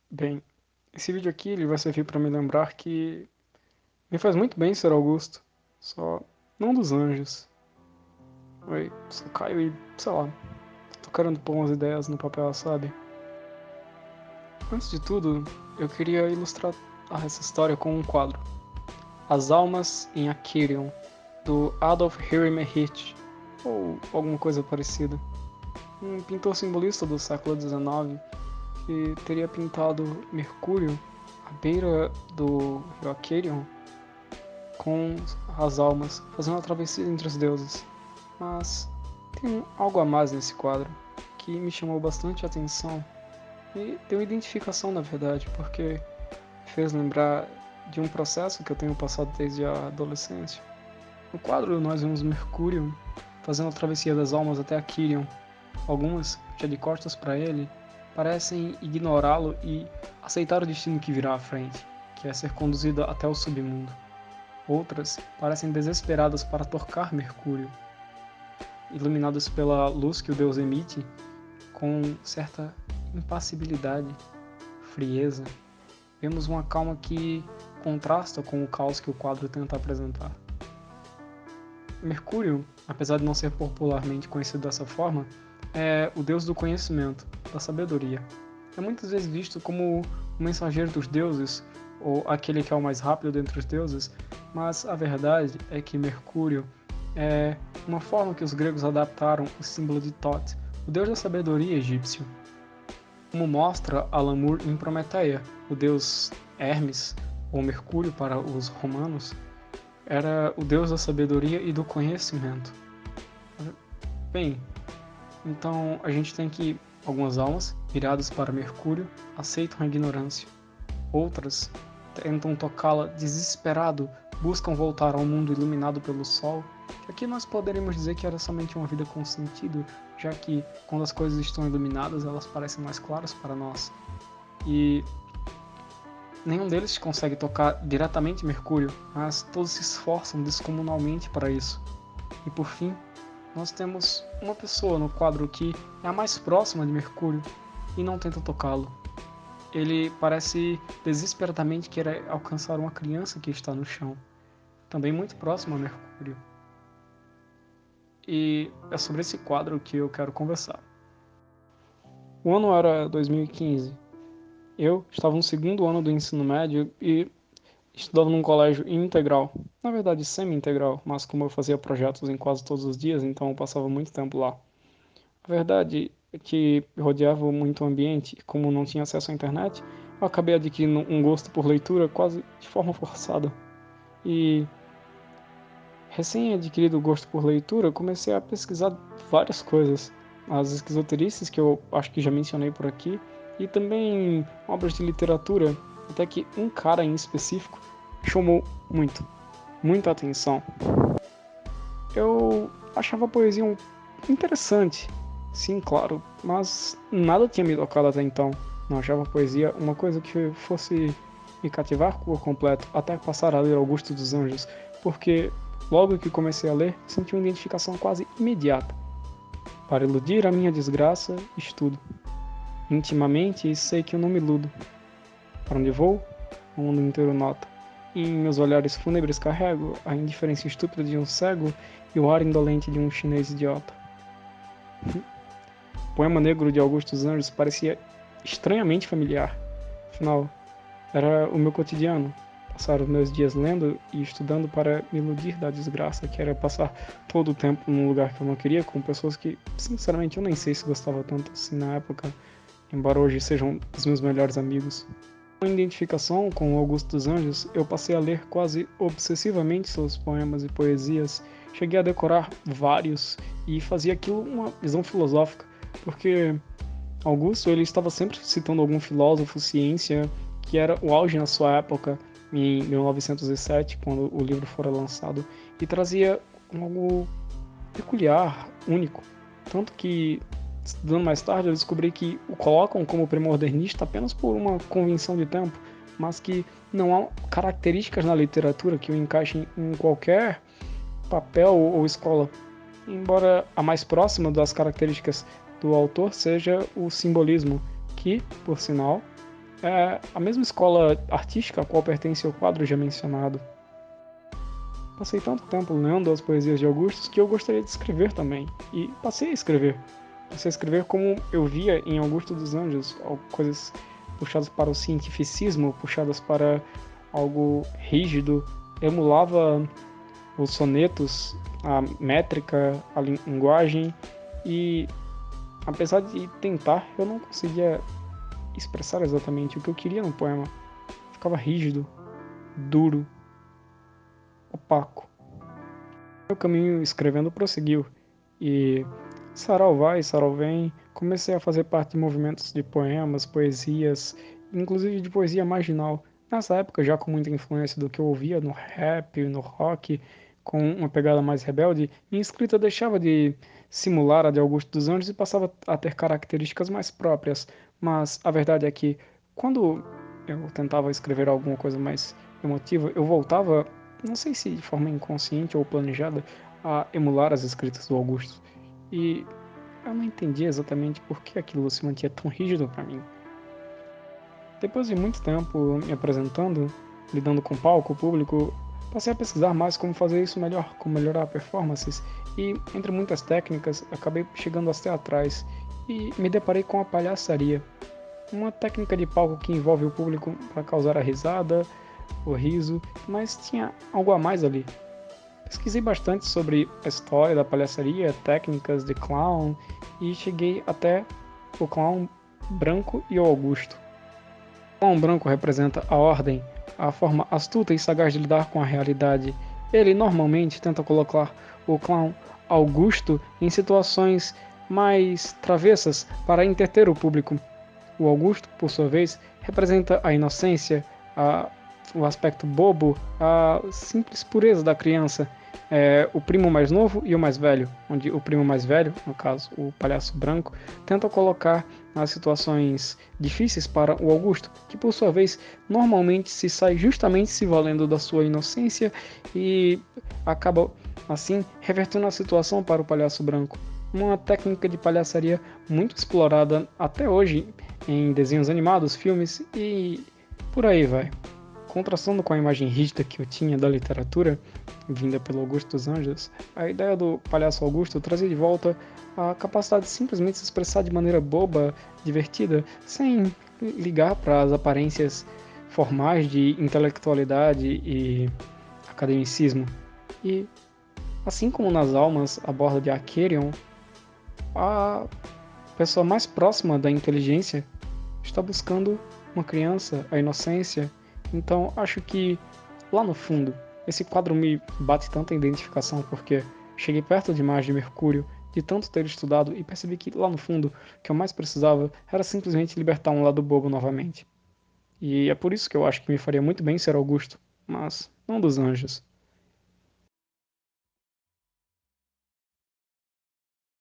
Bem, esse vídeo aqui ele vai servir para me lembrar que me faz muito bem ser Augusto, só não dos anjos. Oi, sou Caio e, sei lá, tô querendo pôr umas ideias no papel, sabe? Antes de tudo, eu queria ilustrar essa história com um quadro. As Almas em Akirion, do Adolf Heinrich, ou alguma coisa parecida. Um pintor simbolista do século XIX que teria pintado Mercúrio à beira do rio Akerion com as almas, fazendo uma travessia entre os deuses. Mas tem algo a mais nesse quadro que me chamou bastante a atenção e deu identificação, na verdade, porque me fez lembrar de um processo que eu tenho passado desde a adolescência. No quadro, nós vemos Mercúrio fazendo a travessia das almas até Akirion. Algumas, já de costas para ele, parecem ignorá-lo e aceitar o destino que virá à frente, que é ser conduzida até o submundo. Outras parecem desesperadas para tocar Mercúrio, iluminadas pela luz que o deus emite, com certa impassibilidade, frieza. Vemos uma calma que contrasta com o caos que o quadro tenta apresentar. Mercúrio, apesar de não ser popularmente conhecido dessa forma, é o deus do conhecimento, da sabedoria. É muitas vezes visto como o mensageiro dos deuses, ou aquele que é o mais rápido dentre os deuses, mas a verdade é que Mercúrio é uma forma que os gregos adaptaram o símbolo de Thoth, o deus da sabedoria egípcio. Como mostra Alan Moore em Prometeia, o deus Hermes, ou Mercúrio para os romanos, era o deus da sabedoria e do conhecimento. Bem, então a gente tem que algumas almas, viradas para Mercúrio, aceitam a ignorância. Outras tentam tocá-la desesperado, buscam voltar ao mundo iluminado pelo sol. Aqui nós poderíamos dizer que era somente uma vida com sentido, já que quando as coisas estão iluminadas, elas parecem mais claras para nós. E nenhum deles consegue tocar diretamente Mercúrio, mas todos se esforçam descomunalmente para isso. E por fim, nós temos uma pessoa no quadro que é a mais próxima de Mercúrio e não tenta tocá-lo. Ele parece desesperadamente querer alcançar uma criança que está no chão, também muito próximo a Mercúrio. E é sobre esse quadro que eu quero conversar. O ano era 2015. Eu estava no segundo ano do ensino médio e estudava num colégio integral, na verdade semi-integral, mas como eu fazia projetos em quase todos os dias, então eu passava muito tempo lá. A verdade é que eu rodeava muito o ambiente e como não tinha acesso à internet, eu acabei adquirindo um gosto por leitura quase de forma forçada. E recém-adquirido o gosto por leitura, eu comecei a pesquisar várias coisas. As esquizoterices, que eu acho que já mencionei por aqui, e também obras de literatura, até que um cara em específico chamou muita atenção. Eu achava a poesia interessante, sim, claro, mas nada tinha me tocado até então. Não achava a poesia uma coisa que fosse me cativar por completo, até passar a ler Augusto dos Anjos, porque logo que comecei a ler, senti uma identificação quase imediata. Para iludir a minha desgraça, estudo. Intimamente sei que eu não me iludo. Para onde vou, o mundo inteiro nota. E em meus olhares fúnebres carrego a indiferença estúpida de um cego e o ar indolente de um chinês idiota. O poema negro de Augusto dos Anjos parecia estranhamente familiar. Afinal, era o meu cotidiano. Passar os meus dias lendo e estudando para me iludir da desgraça, que era passar todo o tempo num lugar que eu não queria, com pessoas que, sinceramente, eu nem sei se gostava tanto assim na época, embora hoje sejam os meus melhores amigos. Com a identificação com o Augusto dos Anjos, eu passei a ler quase obsessivamente seus poemas e poesias. Cheguei a decorar vários e fazia aquilo uma visão filosófica, porque Augusto ele estava sempre citando algum filósofo, ciência, que era o auge na sua época, em 1907, quando o livro fora lançado, e trazia algo peculiar, único. Tanto que, estudando mais tarde, eu descobri que o colocam como pré-modernista apenas por uma convenção de tempo, mas que não há características na literatura que o encaixem em qualquer papel ou escola. Embora a mais próxima das características do autor seja o simbolismo, que, por sinal, É a mesma escola artística a qual pertence o quadro já mencionado. Passei tanto tempo lendo as poesias de Augusto que eu gostaria de escrever também. E passei a escrever. Passei a escrever como eu via em Augusto dos Anjos, coisas puxadas para o cientificismo, puxadas para algo rígido. Emulava os sonetos, a métrica, a linguagem, e apesar de tentar, eu não conseguia expressar exatamente o que eu queria no poema. Ficava rígido, duro, opaco. Meu caminho escrevendo prosseguiu, e sarau vai, sarau vem, comecei a fazer parte de movimentos de poemas, poesias, inclusive de poesia marginal. Nessa época, já com muita influência do que eu ouvia no rap, no rock, com uma pegada mais rebelde, minha escrita deixava de simular a de Augusto dos Anjos e passava a ter características mais próprias. Mas a verdade é que, quando eu tentava escrever alguma coisa mais emotiva, eu voltava, não sei se de forma inconsciente ou planejada, a emular as escritas do Augusto. E eu não entendia exatamente por que aquilo se mantinha tão rígido para mim. Depois de muito tempo me apresentando, lidando com palco, público, passei a pesquisar mais como fazer isso melhor, como melhorar performances, e entre muitas técnicas, acabei chegando às teatrais e me deparei com a palhaçaria, uma técnica de palco que envolve o público para causar a risada, o riso, mas tinha algo a mais ali. Pesquisei bastante sobre a história da palhaçaria, técnicas de clown e cheguei até o clown branco e o Augusto. O clown branco representa a ordem, a forma astuta e sagaz de lidar com a realidade. Ele normalmente tenta colocar o clown Augusto em situações mais travessas para entreter o público. O Augusto, por sua vez, representa a inocência, o aspecto bobo, a simples pureza da criança. O primo mais novo e o mais velho, onde o primo mais velho, no caso o palhaço branco, tenta colocar as situações difíceis para o Augusto, que por sua vez normalmente se sai justamente se valendo da sua inocência e acaba assim revertendo a situação para o palhaço branco. Uma técnica de palhaçaria muito explorada até hoje em desenhos animados, filmes e por aí vai. Contrastando com a imagem rígida que eu tinha da literatura, vinda pelo Augusto dos Anjos, a ideia do palhaço Augusto trazia de volta a capacidade de simplesmente se expressar de maneira boba, divertida, sem ligar para as aparências formais de intelectualidade e academicismo. E, assim como nas almas a borda de Aquarion, a pessoa mais próxima da inteligência está buscando uma criança, a inocência. Então acho que lá no fundo esse quadro me bate tanta identificação porque cheguei perto demais de Mercúrio, de tanto ter estudado e percebi que lá no fundo o que eu mais precisava era simplesmente libertar um lado bobo novamente. E é por isso que eu acho que me faria muito bem ser Augusto, mas não dos anjos.